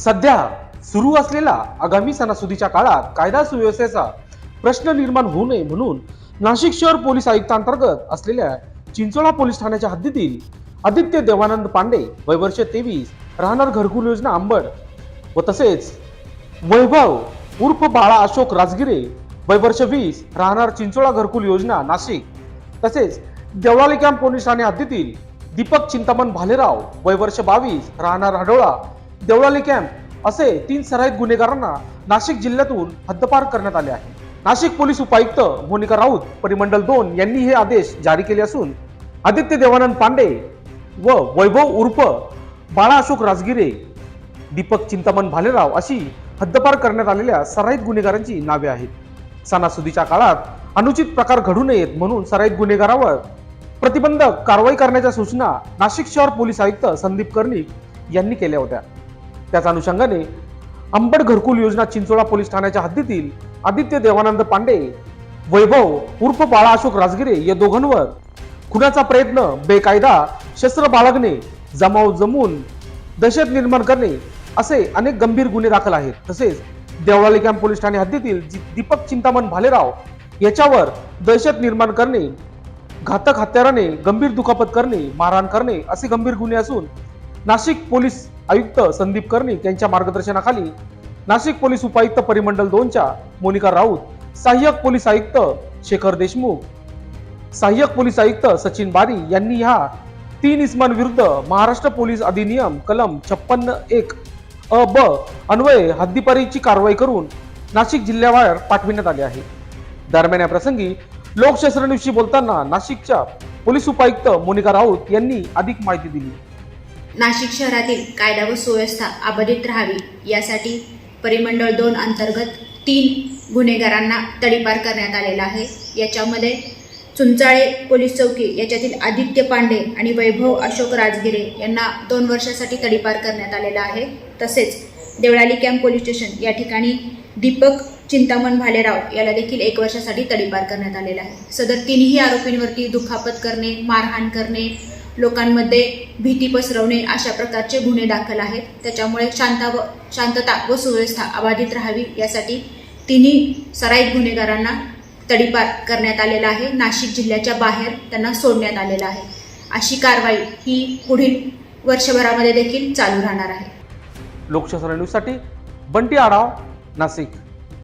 सध्या सुरू असलेल्या आगामी सणासुदीच्या काळात कायदा सुव्यवस्थेचा प्रश्न निर्माण होऊ नये म्हणून नाशिक शहर पोलीस आयुक्तांतर्गत असलेल्या चिंचोळा पोलीस ठाण्याच्या हद्दीतील आदित्य देवानंद पांडे वय वर्ष 23 राहणार घरकुल योजना अंबड व तसेच वैभव उर्फ बाळा अशोक राजगिरे वय वर्ष 20 राहणार चिंचोळा घरकुल योजना नाशिक तसेच देवळाली कॅम्प पोलीस ठाणे हद्दीतील दीपक चिंतामण भालेराव वय वर्ष 22 राहणार हडोळा देवळाली कॅम्प असे 3 सराईत गुन्हेगारांना नाशिक जिल्ह्यातून हद्दपार करण्यात आले आहे। नाशिक पोलीस उपायुक्त मोनिका राऊत परिमंडल 2 यांनी हे आदेश जारी केले असून आदित्य देवानंद पांडे व वैभव उर्फ बाळा अशोक राजगिरे दीपक चिंतामण भालेराव अशी हद्दपार करण्यात आलेल्या सराईत गुन्हेगारांची नावे आहेत। सणासुदीच्या काळात अनुचित प्रकार घडू नयेत म्हणून सराईत गुन्हेगारावर प्रतिबंधक कारवाई करण्याच्या सूचना नाशिक शहर पोलीस आयुक्त संदीप कर्णिक यांनी केल्या होत्या। त्याच अनुषंगाने अंबड घरकुल योजना चिंचोळा पोलीस ठाण्याच्या हद्दीतील आदित्य देवानंद पांडे वैभव उर्फ बाळा अशोक राजगिरे या दोघांवर खुनाचा प्रयत्न, बेकायदा शस्त्र बाळगणे, जमाव जमवून दहशत निर्माण करणे असे अनेक गंभीर गुन्हे दाखल आहेत। तसेच देवळाली कॅम्प पोलीस ठाणे हद्दीतील दीपक चिंतामण भालेराव याच्यावर दहशत निर्माण करणे, घातक हत्याराने गंभीर दुखापत करणे, मारहाण करणे असे गंभीर गुन्हे असून नाशिक पोलीस आयुक्त संदीप कर्णिक यांच्या मार्गदर्शनाखाली नाशिक पोलीस उपायुक्त परिमंडल 2च्या मोनिका राऊत, सहाय्यक पोलीस आयुक्त शेखर देशमुख, सहाय्यक पोलीस आयुक्त सचिन बारी यांनी ह्या 3 इसमांविरुद्ध महाराष्ट्र पोलीस अधिनियम कलम 56(1) अ ब अन्वये हद्दीपारीची कारवाई करून नाशिक जिल्ह्याबाहेर पाठविण्यात आले आहे। दरम्यान या प्रसंगी लोकशास्त्राविषयी बोलताना नाशिकच्या पोलीस उपायुक्त मोनिका राऊत यांनी अधिक माहिती दिली। नाशिक शहरातील कायदा व सुव्यवस्था अबाधित राहावी यासाठी परिमंडळ 2 अंतर्गत 3 गुन्हेगारांना तडीपार करण्यात आलेला आहे। याच्यामध्ये चुंचाळे पोलीस चौकी याच्यातील आदित्य पांडे आणि वैभव अशोक राजगिरे यांना 2 वर्षासाठी तडीपार करण्यात आलेला आहे। तसेच देवळाली कॅम्प पोलीस स्टेशन या ठिकाणी दीपक चिंतामण भालेराव याला देखील 1 वर्षासाठी तडीपार करण्यात आलेला आहे। सदर 3ही आरोपींवरती दुखापत करणे, मारहाण करणे, लोकांमध्ये भीती पसरवणे अशा प्रकारचे गुन्हे दाखल आहेत। त्याच्यामुळे शांतता व सुव्यवस्था अबाधित राहावी यासाठी 3ही सराईत गुन्हेगारांना तडीपार करण्यात आलेला आहे। नाशिक जिल्ह्याच्या बाहेर त्यांना सोडण्यात आलेलं आहे। अशी कारवाई ही पुढील वर्षभरामध्ये देखील चालू राहणार आहे। लोकशास्त्र न्यूजसाठी बंटी आढाव, नाशिक।